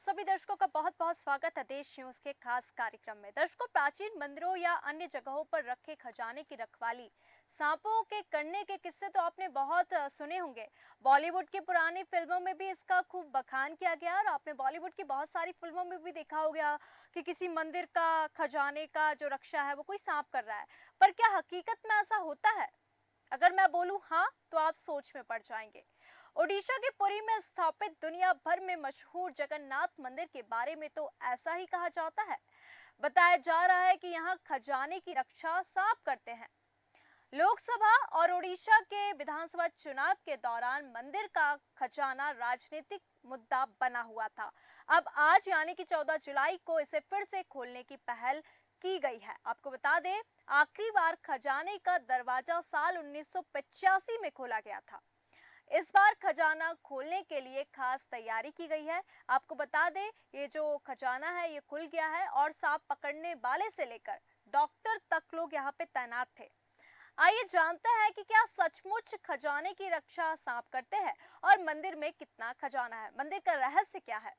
आप सभी दर्शकों का बहुत बहुत स्वागत है देश न्यूज के खास कार्यक्रम में। दर्शकों, प्राचीन मंदिरों या अन्य जगहों पर रखे खजाने की रखवाली सांपों के करने के किस्से तो आपने बहुत सुने होंगे। बॉलीवुड की पुरानी फिल्मों में भी इसका खूब बखान किया गया और आपने बॉलीवुड की बहुत सारी फिल्मों में भी देखा होगा कि किसी मंदिर का खजाने का जो रक्षा है वो कोई सांप कर रहा है। पर क्या हकीकत में ऐसा होता है? अगर मैं बोलूं हाँ, तो आप सोच में पड़ जाएंगे। ओडिशा के पुरी में स्थापित दुनिया भर में मशहूर जगन्नाथ मंदिर के बारे में तो ऐसा ही कहा जाता है। बताया जा रहा है कि यहाँ खजाने की रक्षा सांप करते हैं। लोकसभा और ओडिशा के विधानसभा चुनाव के दौरान मंदिर का खजाना राजनीतिक मुद्दा बना हुआ था। अब आज यानी कि 14 जुलाई को इसे फिर से खोलने की पहल की गई है। आपको बता दें, आखिरी बार खजाने का दरवाजा साल 1985 में खोला गया था। इस बार खजाना खोलने के लिए खास तैयारी की गई है। आपको बता दें, ये जो खजाना है ये खुल गया है और सांप पकड़ने वाले से लेकर डॉक्टर तक लोग यहाँ पे तैनात थे। आइए जानते हैं कि क्या सचमुच खजाने की रक्षा सांप करते हैं और मंदिर में कितना खजाना है, मंदिर का रहस्य क्या है।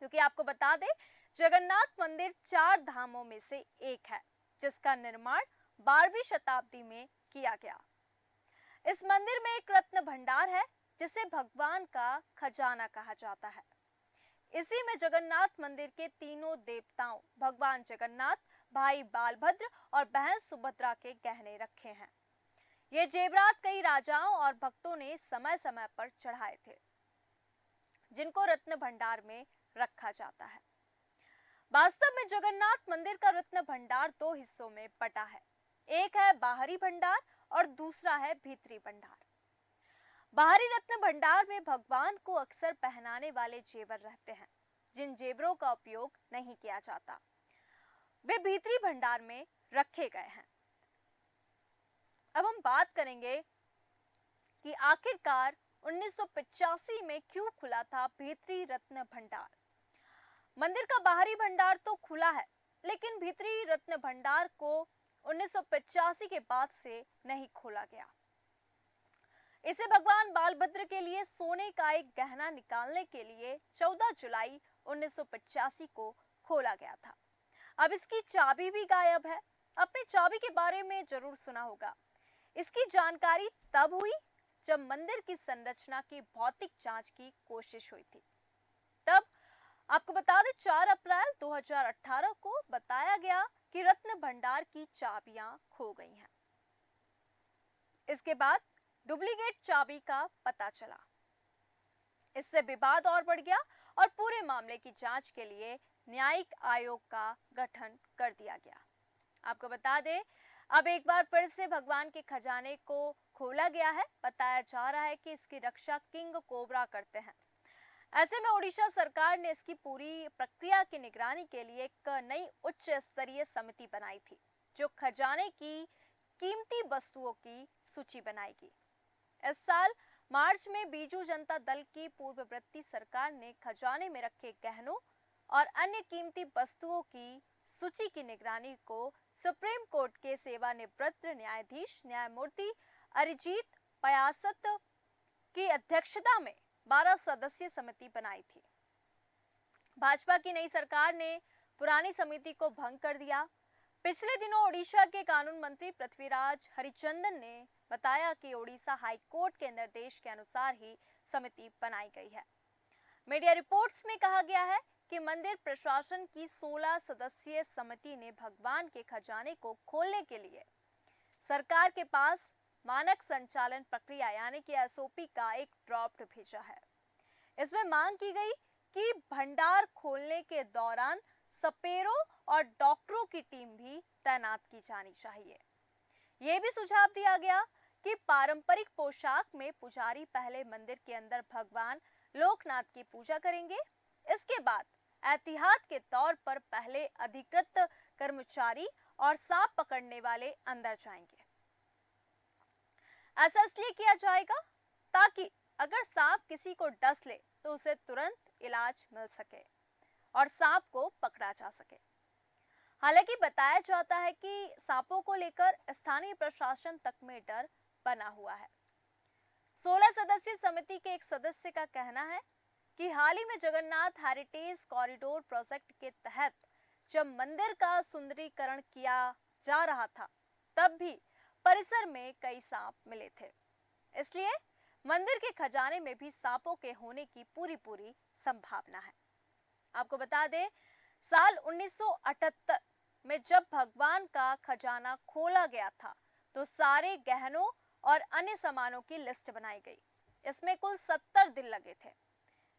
क्योंकि आपको बता दें, जगन्नाथ मंदिर 4 धामों में से एक है, जिसका निर्माण 12वीं शताब्दी में किया गया। इस मंदिर में एक रत्न भंडार है जिसे भगवान का खजाना कहा जाता है। इसी में जगन्नाथ मंदिर के तीनों देवताओं भगवान जगन्नाथ, भाई बालभद्र और बहन सुभद्रा के गहने रखे हैं। ये जेवरात कई राजाओं और भक्तों ने समय समय पर चढ़ाए थे, जिनको रत्न भंडार में रखा जाता है। वास्तव में जगन्नाथ मंदिर का रत्न भंडार 2 हिस्सों में बटा है। एक है बाहरी भंडार और दूसरा है भीतरी भंडार। बाहरी रत्न भंडार में भगवान को अक्सर पहनाने वाले जेवर रहते हैं, जिन जेवरों का उपयोग नहीं किया जाता, वे भीतरी भंडार में रखे गए हैं। अब हम बात करेंगे कि आखिरकार 1985 में क्यों खुला था भीतरी रत्न भंडार। मंदिर का बाहरी भंडार तो खुला है, लेकिन भीतरी रत्न भंडार को 1985 के बाद से नहीं खोला गया। इसे भगवान बालभद्र के लिए सोने का एक गहना निकालने के लिए 14 जुलाई 1985 को खोला गया था। अब इसकी चाबी भी गायब है। अपनी चाबी के बारे में जरूर सुना होगा। इसकी जानकारी तब हुई जब मंदिर की संरचना की भौतिक जांच की कोशिश हुई थी। तब आपको बता दें, 4 अप्रैल 2018 को बताया गया कि रत्न भंडार की चाबियां खो गई हैं। इसके बाद डुप्लीकेट चाबी का पता चला। इससे विवाद और बढ़ गया और पूरे मामले की जांच के लिए न्यायिक आयोग का गठन कर दिया गया। आपको बता दें, अब एक बार फिर से भगवान के खजाने को खोला गया है। बताया जा रहा है कि इसकी रक्षा किंग कोबरा करते हैं। ऐसे में ओडिशा सरकार ने इसकी पूरी प्रक्रिया की निगरानी के लिए एक नई उच्च स्तरीय समिति बनाई थी, जो खजाने की कीमती वस्तुओं की सूची बनाएगी। इस साल मार्च में बीजू जनता दल की पूर्ववर्ती सरकार ने खजाने में रखे गहनों और अन्य कीमती वस्तुओं की सूची की निगरानी को सुप्रीम कोर्ट के सेवानिवृत्त न्यायाधीश न्यायमूर्ति अरिजीत पयासत की अध्यक्षता में 12 सदस्यीय समिति बनाई थी। भाजपा की नई सरकार ने पुरानी समिति को भंग कर दिया। पिछले दिनों ओडिशा के कानून मंत्री पृथ्वीराज हरिचंदन ने बताया कि ओडिशा हाई कोर्ट के निर्देश के अनुसार ही समिति बनाई गई है। मीडिया रिपोर्ट्स में कहा गया है कि मंदिर प्रशासन की 16 सदस्यीय समिति ने भगवान के खजाने को खोलने के लिए सरकार के पास मानक संचालन प्रक्रिया यानी कि एसओपी का एक ड्राफ्ट भेजा है। इसमें मांग की गई कि भंडार खोलने के दौरान सपेरों और डॉक्टरों की टीम भी तैनात की जानी चाहिए। यह भी सुझाव दिया गया कि पारंपरिक पोशाक में पुजारी पहले मंदिर के अंदर भगवान लोकनाथ की पूजा करेंगे। इसके बाद एहतियात के तौर पर पहले अधिकृत कर्मचारी और सांप पकड़ने वाले अंदर जाएंगे। ऐसा इसलिए किया जाएगा ताकि अगर सांप किसी को डस ले तो उसे तुरंत इलाज मिल सके और सांप को पकड़ा जा सके। हालांकि बताया जाता है कि सांपों को लेकर स्थानीय प्रशासन तक में डर बना हुआ है। 16 सदस्यीय समिति के एक सदस्य का कहना है कि हाल ही में जगन्नाथ हेरिटेज कॉरिडोर प्रोजेक्ट के तहत जब मंदिर का सुंदरीकरण किया जा रहा था, तब भी परिसर में कई सांप मिले थे। इसलिए मंदिर के खजाने में भी सांपों के होने की पूरी संभावना है। आपको बता दें, साल 1978 में जब भगवान का खजाना खोला गया था, तो सारे गहनों और अन्य सामानों की लिस्ट बनाई गई। इसमें कुल 70 दिन लगे थे।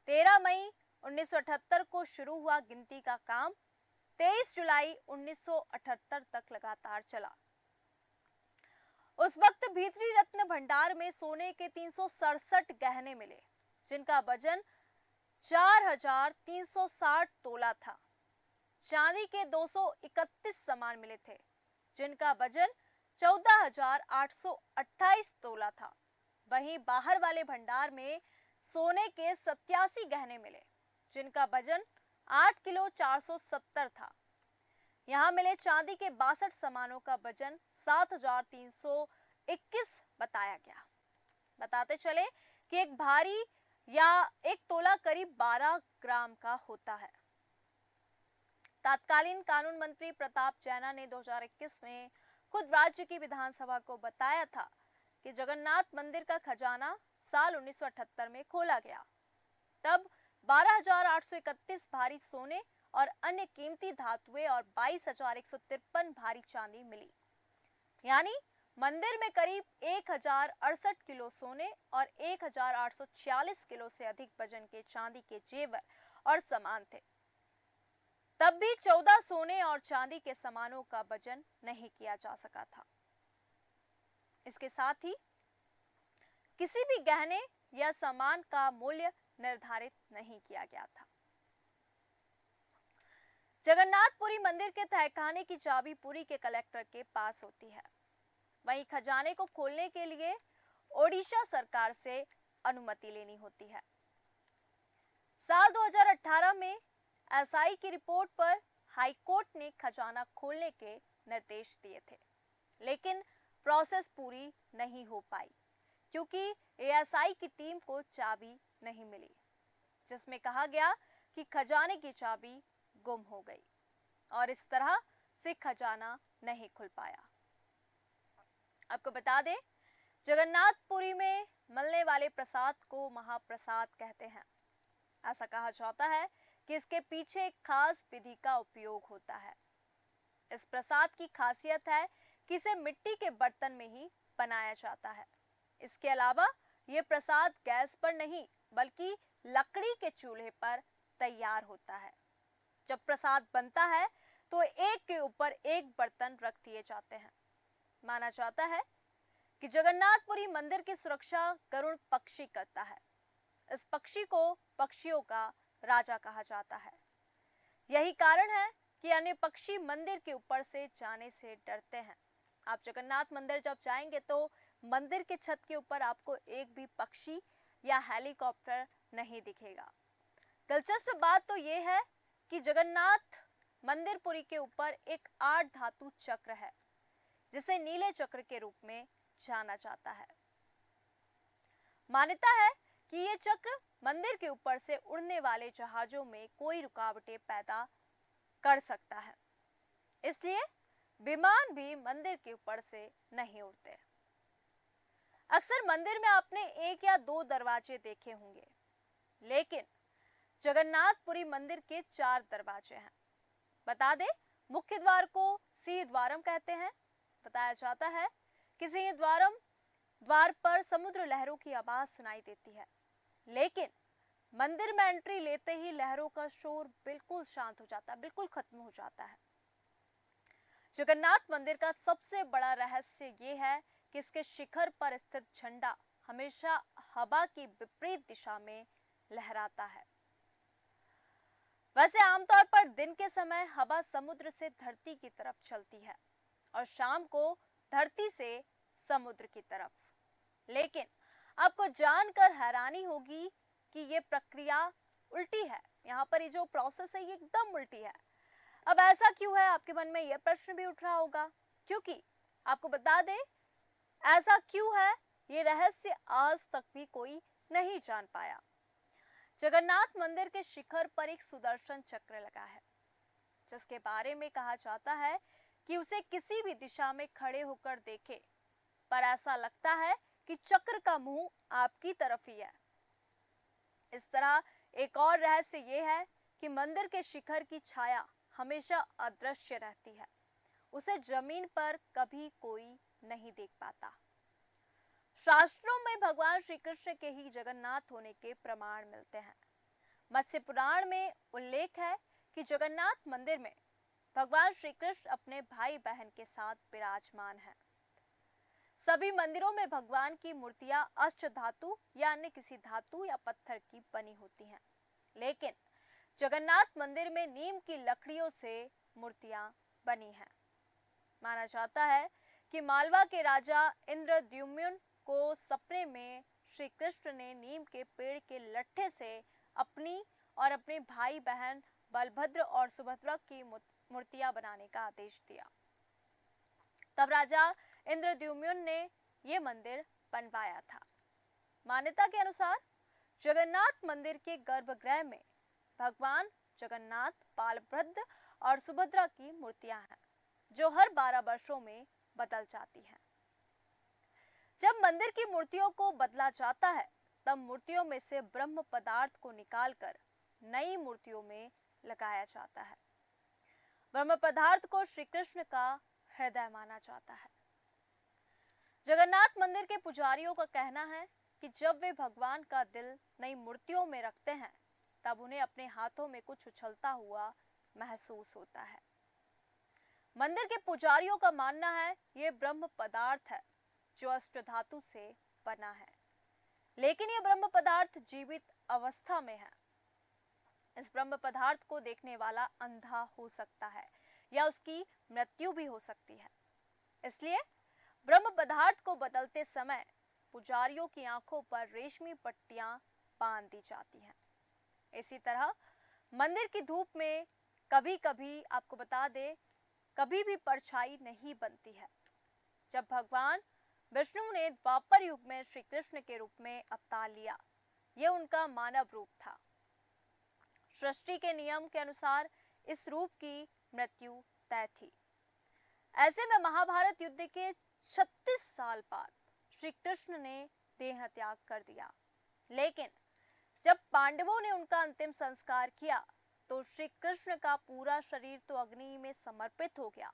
13 मई 1978 को शुरू हुआ गिनती का काम 23 जुलाई 1978 तक लगातार चला। उस वक्त भीतरी रत्न भंडार में सोने के 367 गहने मिले, जिनका वजन 4360 तोला था। चांदी के 231 सामान मिले थे, जिनका वजन 14,828 तोला था। वहीं बाहर वाले भंडार में सोने के 87 गहने मिले, जिनका वजन 8 किलो 470 था। यहाँ मिले चांदी के 62 सामानों का वजन 7,321 बताया गया। बताते चले कि एक भारी या एक तोला करीब 12 ग्राम का होता है। तत्कालीन कानून मंत्री प्रताप जैना ने 2021 में खुद राज्य की विधानसभा को बताया था कि जगन्नाथ मंदिर का खजाना साल 1978 में खोला गया। तब 12,831 भारी सोने और अन्य कीमती धातुएं और 22,153 भारी चांदी मिली। यानी मंदिर में करीब 1,068 किलो सोने और 1,846 किलो से अधिक वजन के चांदी के जेवर और सामान थे। तब भी 14 सोने और चांदी के सामानों का वजन नहीं किया जा सका था। इसके साथ ही किसी भी गहने या सामान का मूल्य निर्धारित नहीं किया गया था। जगन्नाथपुरी मंदिर के तहखाने की चाबी पुरी के कलेक्टर के पास होती है। वहीं खजाने को खोलने के लिए ओडिशा सरकार से अनुमति लेनी होती है। साल 2018 में एसआई की रिपोर्ट पर हाईकोर्ट ने खजाना खोलने के निर्देश दिए थे, लेकिन प्रोसेस पूरी नहीं हो पाई क्योंकि एएसआई की टीम को चाबी नहीं मिली, जिसमें कहा गया कि खजाने की चाबी गुम हो गई और इस तरह से खजाना नहीं खुल पाया। आपको बता दें, जगन्नाथपुरी में मिलने वाले प्रसाद को महाप्रसाद कहते हैं। ऐसा कहा जाता है कि इसके पीछे एक खास विधि का उपयोग होता है। इस प्रसाद की खासियत है कि इसे मिट्टी के बर्तन में ही बनाया जाता है। इसके अलावा ये प्रसाद गैस पर नहीं बल्कि लकड़ी के चूल्हे पर तैयार होता है। जब प्रसाद बनता है तो एक के ऊपर एक बर्तन रख दिए जाते हैं। माना जाता है कि जगन्नाथपुरी मंदिर की सुरक्षा गरुड़ पक्षी करता है। इस पक्षी को पक्षियों का राजा कहा जाता है। यही कारण है कि अन्य पक्षी मंदिर के ऊपर से जाने से डरते हैं। आप जगन्नाथ मंदिर जब जाएंगे तो मंदिर के छत के ऊपर आपको एक भी पक्षी या हेलीकॉप्टर नहीं दिखेगा। दिलचस्प बात तो ये है कि जगन्नाथ मंदिरपुरी के ऊपर एक 8 धातु चक्र है, जिसे नीले चक्र के रूप में जाना जाता है। मान्यता है कि ये चक्र मंदिर के ऊपर से उड़ने वाले जहाजों में कोई रुकावटें पैदा कर सकता है, इसलिए विमान भी मंदिर के ऊपर से नहीं उड़ते। अक्सर मंदिर में आपने एक या दो दरवाजे देखे होंगे, लेकिन जगन्नाथपुरी मंदिर के 4 दरवाजे हैं। बता दें, मुख्य द्वार को सिंह द्वारम कहते हैं। बताया जाता है कि सिंह द्वार पर समुद्र लहरों की आवाज सुनाई देती है, लेकिन मंदिर में एंट्री लेते ही लहरों का शोर बिल्कुल शांत हो जाता है, बिल्कुल खत्म हो जाता है। जगन्नाथ मंदिर का सबसे बड़ा रहस्य ये है कि इसके शिखर पर स्थित झंडा हमेशा हवा की विपरीत दिशा में लहराता है। वैसे आमतौर पर दिन के समय हवा समुद्र से धरती की तरफ चलती है और शाम को धरती से समुद्र की तरफ। लेकिन आपको जानकर हैरानी होगी कि ये प्रक्रिया उल्टी है। यहाँ पर ये जो प्रोसेस है ये एकदम उल्टी है। अब ऐसा क्यों है, आपके मन में यह प्रश्न भी उठ रहा होगा, क्योंकि आपको बता दें ऐसा क्यों है, ये रहस्य आज तक भी कोई नहीं जान पाया। जगन्नाथ मंदिर के शिखर पर एक सुदर्शन चक्र लगा है, जिसके बारे में कहा जाता है कि उसे किसी भी दिशा में खड़े होकर देखे पर ऐसा लगता है कि चक्र का मुंह आपकी तरफ ही है। इस तरह एक और रहस्य ये है कि मंदिर के शिखर की छाया हमेशा अदृश्य रहती है, उसे जमीन पर कभी कोई नहीं देख पाता। शास्त्रों में भगवान श्री कृष्ण के ही जगन्नाथ होने के प्रमाण मिलते हैं। मत्स्य पुराण में उल्लेख है कि जगन्नाथ मंदिर में भगवान श्री कृष्ण अपने भाई बहन के साथ विराजमान हैं। सभी मंदिरों में भगवान की मूर्तियां अष्ट धातु या अन्य किसी धातु या पत्थर की बनी होती हैं, लेकिन जगन्नाथ मंदिर में नीम की लकड़ियों से मूर्तियां बनी हैं। माना जाता है कि मालवा के राजा इंद्रद्युम्न को सपने में श्री कृष्ण ने नीम के पेड़ के लट्ठे से अपनी और अपने भाई बहन बलभद्र और सुभद्रा की मूर्तियां बनाने का आदेश दिया। तब राजा इंद्रद्युम्न ने यह मंदिर बनवाया था। मान्यता के अनुसार जगन्नाथ मंदिर के गर्भगृह में भगवान जगन्नाथ, बलभद्र और सुभद्रा की मूर्तियां हैं, जो हर 12 वर्षों में बदल जाती हैं। जब मंदिर की मूर्तियों को बदला जाता है, तब मूर्तियों में से ब्रह्म पदार्थ को निकालकर नई मूर्तियों में लगाया जाता है। ब्रह्म पदार्थ को श्री कृष्ण का हृदय माना जाता है। जगन्नाथ मंदिर के पुजारियों का कहना है कि जब वे भगवान का दिल नई मूर्तियों में रखते हैं, तब उन्हें अपने हाथों में कुछ उछलता हुआ महसूस होता है। मंदिर के पुजारियों का मानना है ये ब्रह्म पदार्थ है जो अष्ट धातु से बना है, लेकिन यह ब्रह्म पदार्थ जीवित अवस्था में है। इस ब्रह्म पदार्थ को देखने वाला अंधा हो सकता है या उसकी मृत्यु भी हो सकती है। इसलिए ब्रह्म पदार्थ को बदलते समय पुजारियों की आंखों पर रेशमी पट्टियां बांध दी जाती हैं। इसी तरह मंदिर की धूप में कभी कभी, आपको बता दे, कभी भी परछाई नहीं बनती है। जब भगवान विष्णु ने द्वापर युग में श्री कृष्ण के रूप में अवतार लिया, यह उनका मानव रूप था। सृष्टि के नियम के अनुसार इस रूप की मृत्यु तय थी। ऐसे में महाभारत युद्ध के 36 साल बाद श्री कृष्ण ने देह त्याग कर दिया, लेकिन जब पांडवों ने उनका अंतिम संस्कार किया तो श्री कृष्ण का पूरा शरीर तो अग्नि में समर्पित हो गया,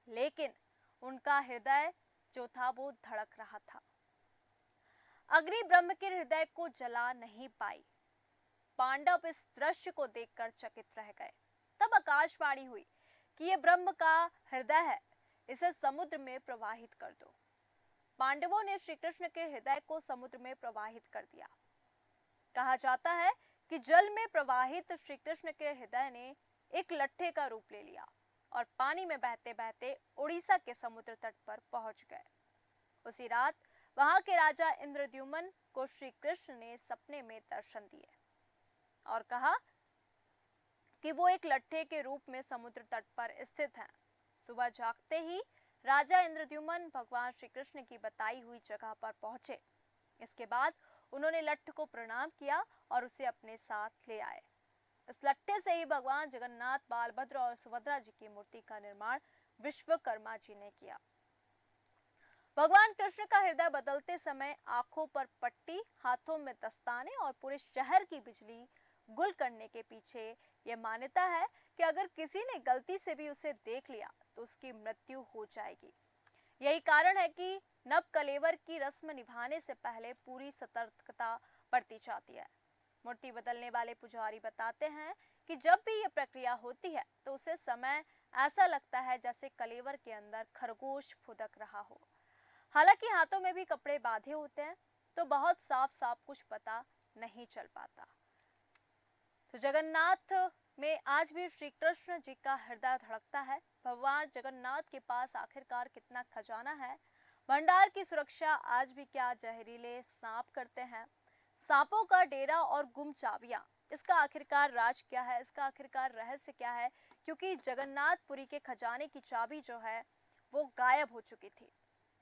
लेकिन उनका हृदय जो था वो धड़क रहा था। अग्नि ब्रह्म के हृदय को जला नहीं पाई। पांडव इस दृश्य को देखकर चकित रह गए। तब आकाशवाणी हुई कि यह ब्रह्म का हृदय है, इसे समुद्र में प्रवाहित कर दो। पांडवों ने श्री कृष्ण के हृदय को समुद्र में प्रवाहित कर दिया। कहा जाता है कि जल में प्रवाहित श्री कृष्ण के हृदय ने एक लट्ठे का रूप ले लिया और पानी में बहते बहते उड़ीसा के समुद्र तट पर पहुंच गए। उसी रात वहां के राजा इंद्रद्युम्न को श्री कृष्ण ने सपने में दर्शन दिए और कहा कि वो एक लट्ठे के रूप में समुद्र तट पर स्थित हैं। सुबह जागते ही राजा इंद्रद्युम्न भगवान श्री कृष्ण की बताई हुई जगह पर पहुंचे। इसके बाद उन्होंने लट्ठ को प्रणाम किया और उसे अपने साथ ले आए। इस लट्ठे से ही भगवान जगन्नाथ, बलभद्र और सुभद्रा जी की मूर्ति का निर्माण विश्वकर्मा जी ने किया। भगवान कृष्ण का हृदय बदलते समय आंखों पर पट्टी, हाथों में दस्ताने और पूरे शहर की बिजली गुल करने के पीछे यह मान्यता है कि अगर किसी ने गलती से भी उसे देख लिया तो उसकी मृत्यु हो जाएगी। यही कारण है कि नव कलेवर की रस्म निभाने से पहले पूरी सतर्कता बरती जाती है। मूर्ति बदलने वाले पुजारी बताते हैं कि जब भी यह प्रक्रिया होती है तो उसे समय ऐसा लगता है जैसे कलेवर के अंदर खरगोश फुदक रहा हो। हालांकि हाथों में भी कपड़े बांधे होते हैं तो बहुत साफ साफ कुछ पता नहीं चल पाता। तो जगन्नाथ में आज भी श्री कृष्ण जी का हृदय धड़कता है। भगवान जगन्नाथ के पास आखिरकार कितना खजाना है। भंडार की सुरक्षा आज भी क्या जहरीले सांप करते हैं, सांपों का डेरा और गुम चाबियां, इसका आखिरकार राज क्या है, इसका आखिरकार रहस्य क्या है? क्योंकि जगन्नाथपुरी के खजाने की चाबी जो है वो गायब हो चुकी थी।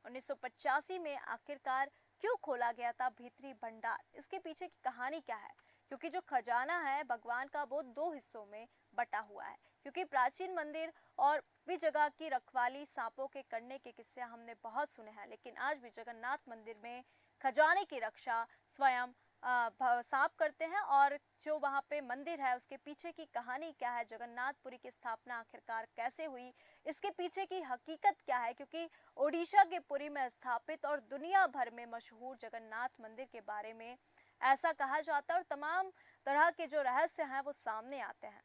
1985 में आखिरकार क्यों खोला गया था भीतरी भंडार, इसके पीछे की कहानी क्या है, क्योंकि जो खजाना है भगवान का वो दो हिस्सों में बटा हुआ है। क्योंकि प्राचीन मंदिर और भी जगह की रखवाली सांपों के करने के किस्से हमने बहुत सुने हैं, लेकिन आज भी जगन्नाथ मंदिर में खजाने की रक्षा स्वयं सांप करते हैं। और जो वहाँ पे मंदिर है उसके पीछे की कहानी क्या है, जगन्नाथपुरी की स्थापना आखिरकार कैसे हुई, इसके पीछे की हकीकत क्या है, क्योंकि ओडिशा के पुरी में स्थापित और दुनिया भर में मशहूर जगन्नाथ मंदिर के बारे में ऐसा कहा जाता है और तमाम तरह के जो रहस्य हैं वो सामने आते हैं।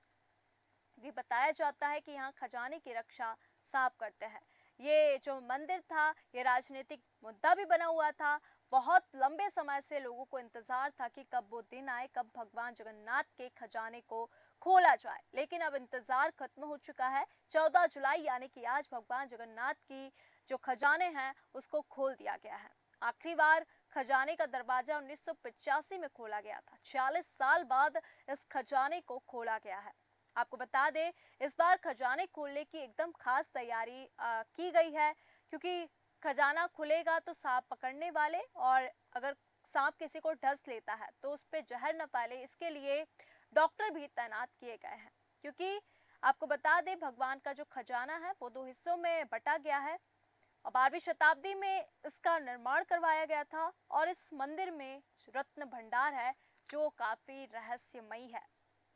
भी बताया जाता है कि यहाँ खजाने की रक्षा सांप करते हैं। ये जो मंदिर था ये राजनीतिक मुद्दा भी बना हुआ था। बहुत लंबे समय से लोगों को इंतजार था कि कब वो दिन आए, कब भगवान जगन्नाथ के खजाने को खोला जाए, लेकिन अब इंतजार खत्म हो चुका है। 14 जुलाई यानी कि आज भगवान जगन्नाथ की जो खजाने हैं उसको खोल दिया गया है। आखिरी बार खजाने का दरवाजा 1985 में खोला गया था। 46 साल बाद इस खजाने को खोला गया है। आपको बता दें इस बार खजाने खोलने की एकदम खास तैयारी की गई है, क्योंकि खजाना खुलेगा तो सांप पकड़ने वाले, और अगर सांप किसी को डस लेता है तो उस पर जहर न फैले, इसके लिए डॉक्टर भी तैनात किए गए हैं। क्योंकि आपको बता दें भगवान का जो खजाना है वो दो हिस्सों में बटा गया है और 12वीं शताब्दी में इसका निर्माण करवाया गया था। और इस मंदिर में रत्न भंडार है जो काफी रहस्यमयी है।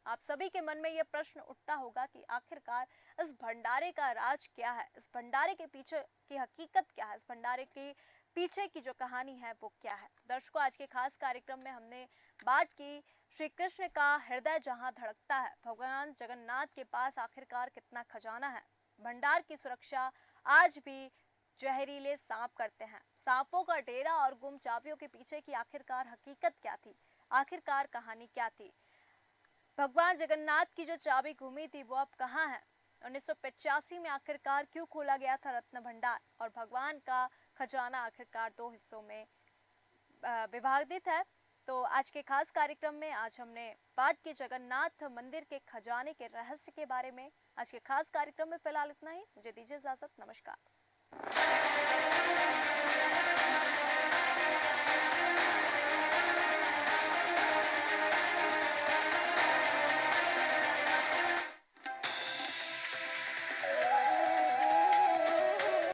आप सभी के मन में यह प्रश्न उठता होगा कि आखिरकार इस भंडारे का राज क्या है, इस भंडारे के पीछे की हकीकत क्या है, इस भंडारे के पीछे की जो कहानी है वो क्या है। दर्शकों, आज के खास कार्यक्रम में हमने बात की श्री कृष्ण का हृदय जहां धड़कता है, भगवान जगन्नाथ के पास आखिरकार कितना खजाना है। भंडार की सुरक्षा आज भी जहरीले सांप करते हैं। सांपों का डेरा और गुम चाबियों के पीछे की आखिरकार हकीकत क्या थी, आखिरकार कहानी क्या थी। भगवान जगन्नाथ की जो चाबी घूमी थी वो अब कहाँ है। 1985 में आखिरकार क्यों खोला गया था रत्न भंडार, और भगवान का खजाना आखिरकार दो हिस्सों में विभाजित है। तो आज के खास कार्यक्रम में आज हमने बात की जगन्नाथ मंदिर के खजाने के रहस्य के बारे में। आज के खास कार्यक्रम में फिलहाल इतना ही। मुझे दीजिए इजाजत। नमस्कार।